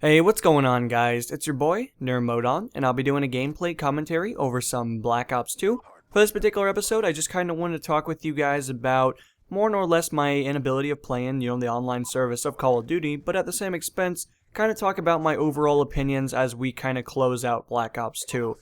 Hey, what's going on, guys? It's your boy, Nermodon, and I'll be doing a gameplay commentary over some Black Ops 2. For this particular episode, I just kind of wanted to talk with you guys about more or less my inability of playing, the online service of Call of Duty, but at the same expense, kind of talk about my overall opinions as we kind of close out Black Ops 2.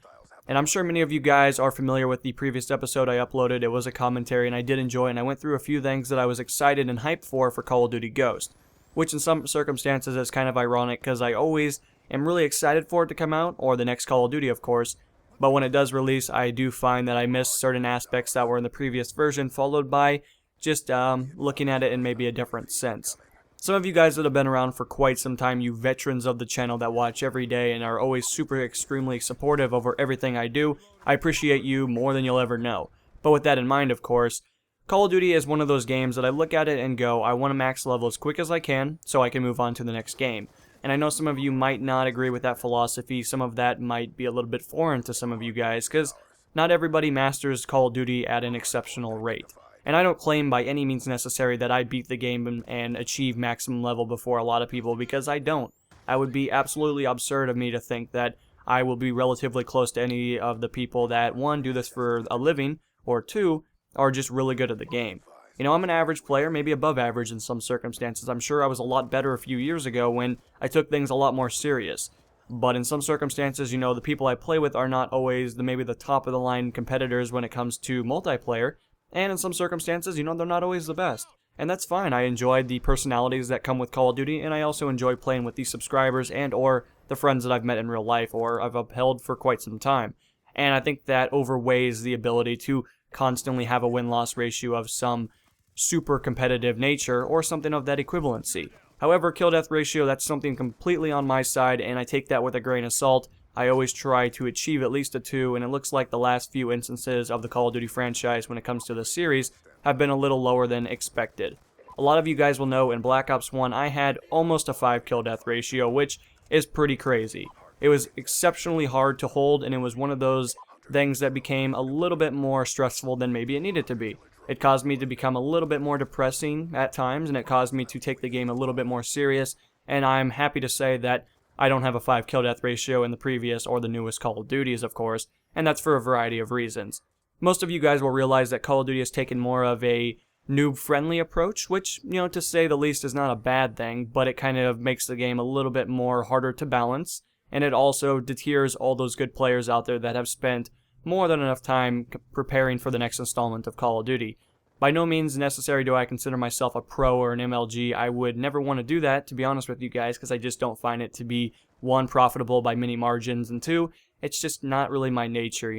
And I'm sure many of you guys are familiar with the previous episode I uploaded. It was a commentary, and I did enjoy it, and I went through a few things that I was excited and hyped for Call of Duty Ghost. Which in some circumstances is kind of ironic because I always am really excited for it to come out, or the next Call of Duty of course, but when it does release I do find that I miss certain aspects that were in the previous version, followed by just looking at it in maybe a different sense. Some of you guys that have been around for quite some time, you veterans of the channel that watch every day and are always super extremely supportive over everything I do, I appreciate you more than you'll ever know. But with that in mind, of course, Call of Duty is one of those games that I look at it and go, I want to max level as quick as I can so I can move on to the next game. And I know some of you might not agree with that philosophy, some of that might be a little bit foreign to some of you guys, because not everybody masters Call of Duty at an exceptional rate. And I don't claim by any means necessary that I beat the game and achieve maximum level before a lot of people, because I don't. I would be absolutely absurd of me to think that I will be relatively close to any of the people that, one, do this for a living, or two, are just really good at the game. I'm an average player, maybe above average in some circumstances. I'm sure I was a lot better a few years ago when I took things a lot more serious. But in some circumstances, the people I play with are not always maybe the top of the line competitors when it comes to multiplayer. And in some circumstances, they're not always the best. And that's fine. I enjoyed the personalities that come with Call of Duty, and I also enjoy playing with the subscribers and or the friends that I've met in real life or I've upheld for quite some time. And I think that overweighs the ability to constantly have a win-loss ratio of some super competitive nature or something of that equivalency. However, kill-death ratio, that's something completely on my side, and I take that with a grain of salt. I always try to achieve at least a 2, and it looks like the last few instances of the Call of Duty franchise when it comes to the series have been a little lower than expected. A lot of you guys will know in Black Ops 1 I had almost a 5 kill-death ratio, which is pretty crazy. It was exceptionally hard to hold, and it was one of those things that became a little bit more stressful than maybe it needed to be. It caused me to become a little bit more depressing at times, and it caused me to take the game a little bit more serious, and I'm happy to say that I don't have a 5 kill death ratio in the previous or the newest Call of Duties, of course, and that's for a variety of reasons. Most of you guys will realize that Call of Duty has taken more of a noob-friendly approach, which, to say the least is not a bad thing, but it kind of makes the game a little bit more harder to balance, and it also deters all those good players out there that have spent more than enough time preparing for the next installment of Call of Duty. By no means necessary do I consider myself a pro or an MLG. I would never want to do that, to be honest with you guys, because I just don't find it to be, one, profitable by many margins, and two, it's just not really my nature,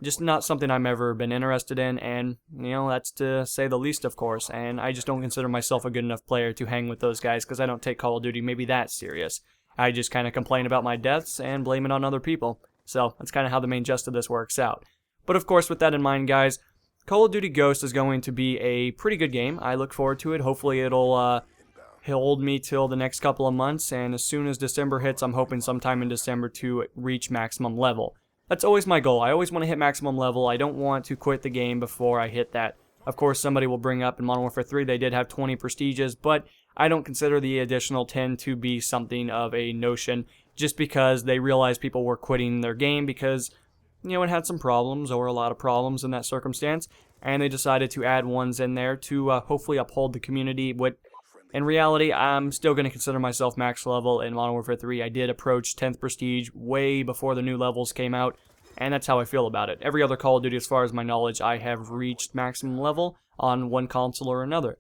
just not something I've ever been interested in, and, that's to say the least, of course, and I just don't consider myself a good enough player to hang with those guys, because I don't take Call of Duty maybe that serious. I just kind of complain about my deaths and blame it on other people. So that's kind of how the main gist of this works out. But of course, with that in mind, guys, Call of Duty Ghost is going to be a pretty good game. I look forward to it. Hopefully it'll hold me till the next couple of months, and as soon as December hits, I'm hoping sometime in December to reach maximum level. That's always my goal. I always want to hit maximum level. I don't want to quit the game before I hit that. Of course, somebody will bring up in Modern Warfare 3 they did have 20 prestiges, but I don't consider the additional 10 to be something of a notion, just because they realized people were quitting their game because, it had some problems, or a lot of problems in that circumstance, and they decided to add ones in there to hopefully uphold the community. But in reality, I'm still going to consider myself max level in Modern Warfare 3. I did approach 10th Prestige way before the new levels came out, and that's how I feel about it. Every other Call of Duty, as far as my knowledge, I have reached maximum level on one console or another.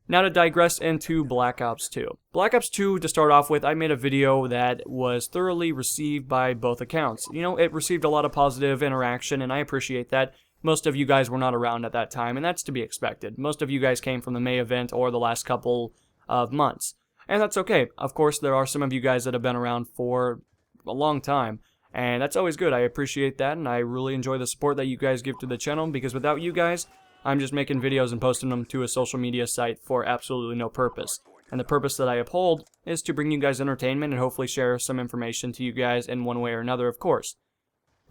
Now to digress into Black Ops 2. Black Ops 2, to start off with, I made a video that was thoroughly received by both accounts. It received a lot of positive interaction, and I appreciate that. Most of you guys were not around at that time, and that's to be expected. Most of you guys came from the May event or the last couple of months. And that's okay. Of course, there are some of you guys that have been around for a long time, and that's always good. I appreciate that, and I really enjoy the support that you guys give to the channel, because without you guys, I'm just making videos and posting them to a social media site for absolutely no purpose. And the purpose that I uphold is to bring you guys entertainment and hopefully share some information to you guys in one way or another, of course.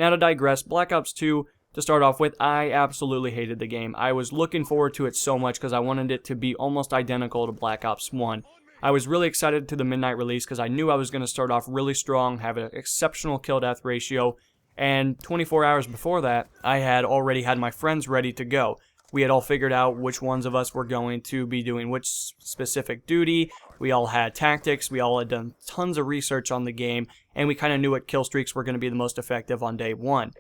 Now to digress, Black Ops 2, to start off with, I absolutely hated the game. I was looking forward to it so much because I wanted it to be almost identical to Black Ops 1. I was really excited to the midnight release because I knew I was going to start off really strong, have an exceptional kill-death ratio, and 24 hours before that, I had already had my friends ready to go. We had all figured out which ones of us were going to be doing which specific duty. We all had tactics. We all had done tons of research on the game, and we kind of knew what kill streaks were going to be the most effective on day one.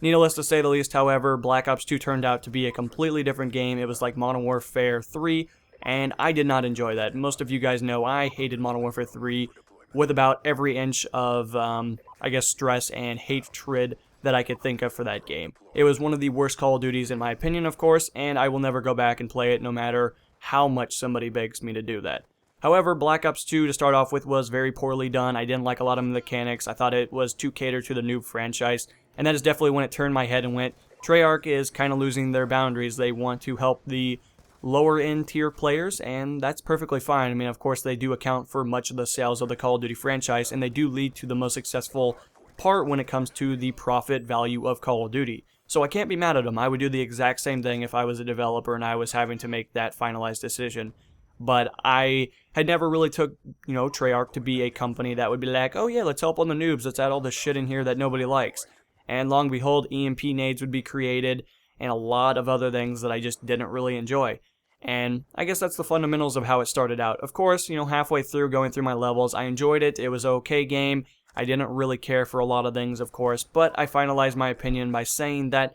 Needless to say the least, however, Black Ops 2 turned out to be a completely different game. It was like Modern Warfare 3, and I did not enjoy that. Most of you guys know I hated Modern Warfare 3 with about every inch of, I guess, stress and hatred that I could think of for that game. It was one of the worst Call of Duties in my opinion, of course, and I will never go back and play it no matter how much somebody begs me to do that. However, Black Ops 2 to start off with was very poorly done. I didn't like a lot of the mechanics. I thought it was too catered to the noob franchise, and that is definitely when it turned my head and went, Treyarch is kind of losing their boundaries. They want to help the lower end tier players, and that's perfectly fine. I mean, of course, they do account for much of the sales of the Call of Duty franchise, and they do lead to the most successful part when it comes to the profit value of Call of Duty. So I can't be mad at them. I would do the exact same thing if I was a developer and I was having to make that finalized decision. But I had never really took, Treyarch to be a company that would be like, oh yeah, let's help on the noobs, let's add all this shit in here that nobody likes. And long behold, EMP nades would be created, and a lot of other things that I just didn't really enjoy. And I guess that's the fundamentals of how it started out. Of course, halfway through, going through my levels, I enjoyed it. It was an okay game. I didn't really care for a lot of things, of course, but I finalized my opinion by saying that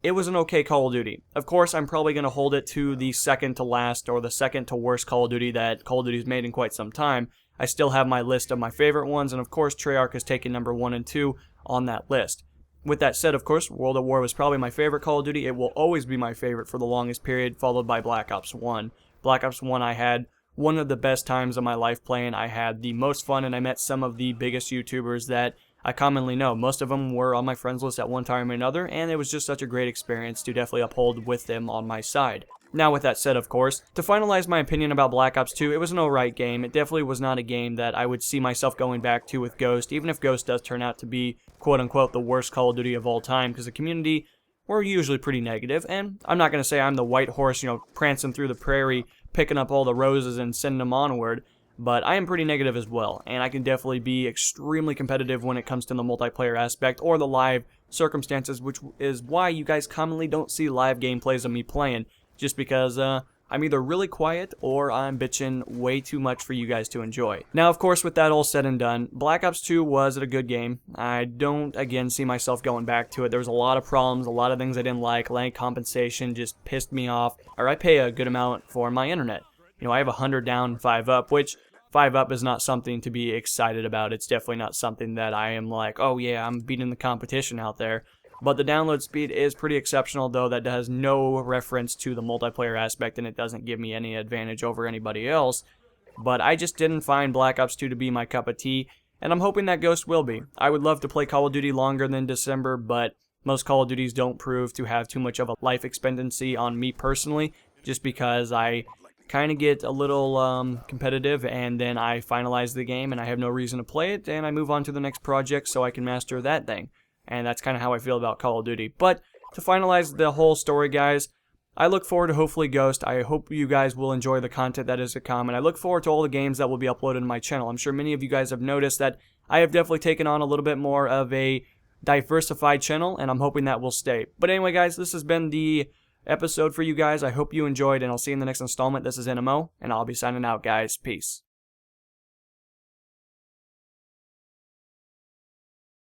it was an okay Call of Duty. Of course, I'm probably going to hold it to the second to last or the second to worst Call of Duty that Call of Duty's made in quite some time. I still have my list of my favorite ones, and of course, Treyarch has taken number 1 and 2 on that list. With that said, of course, World at War was probably my favorite Call of Duty. It will always be my favorite for the longest period, followed by Black Ops 1. Black Ops 1 I had one of the best times of my life playing. I had the most fun, and I met some of the biggest YouTubers that I commonly know. Most of them were on my friends list at one time or another, and it was just such a great experience to definitely uphold with them on my side. Now, with that said, of course, to finalize my opinion about Black Ops 2, it was an alright game. It definitely was not a game that I would see myself going back to with Ghost, even if Ghost does turn out to be, quote-unquote, the worst Call of Duty of all time, because the community were usually pretty negative, and I'm not going to say I'm the white horse, prancing through the prairie, picking up all the roses and sending them onward, but I am pretty negative as well, and I can definitely be extremely competitive when it comes to the multiplayer aspect or the live circumstances, which is why you guys commonly don't see live gameplays of me playing, just because I'm either really quiet or I'm bitching way too much for you guys to enjoy. Now, of course, with that all said and done, Black Ops 2 was a good game. I don't, again, see myself going back to it. There was a lot of problems, a lot of things I didn't like. Lag compensation just pissed me off. Or I pay a good amount for my internet. I have 100 down, 5 up, which 5 up is not something to be excited about. It's definitely not something that I am like, oh yeah, I'm beating the competition out there. But the download speed is pretty exceptional, though that has no reference to the multiplayer aspect, and it doesn't give me any advantage over anybody else. But I just didn't find Black Ops 2 to be my cup of tea, and I'm hoping that Ghost will be. I would love to play Call of Duty longer than December, but most Call of Duties don't prove to have too much of a life expectancy on me personally, just because I kind of get a little competitive, and then I finalize the game, and I have no reason to play it, and I move on to the next project so I can master that thing. And that's kind of how I feel about Call of Duty. But to finalize the whole story, guys, I look forward to hopefully Ghost. I hope you guys will enjoy the content that is to come. And I look forward to all the games that will be uploaded to my channel. I'm sure many of you guys have noticed that I have definitely taken on a little bit more of a diversified channel, and I'm hoping that will stay. But anyway, guys, this has been the episode for you guys. I hope you enjoyed, and I'll see you in the next installment. This is NMO, and I'll be signing out, guys. Peace.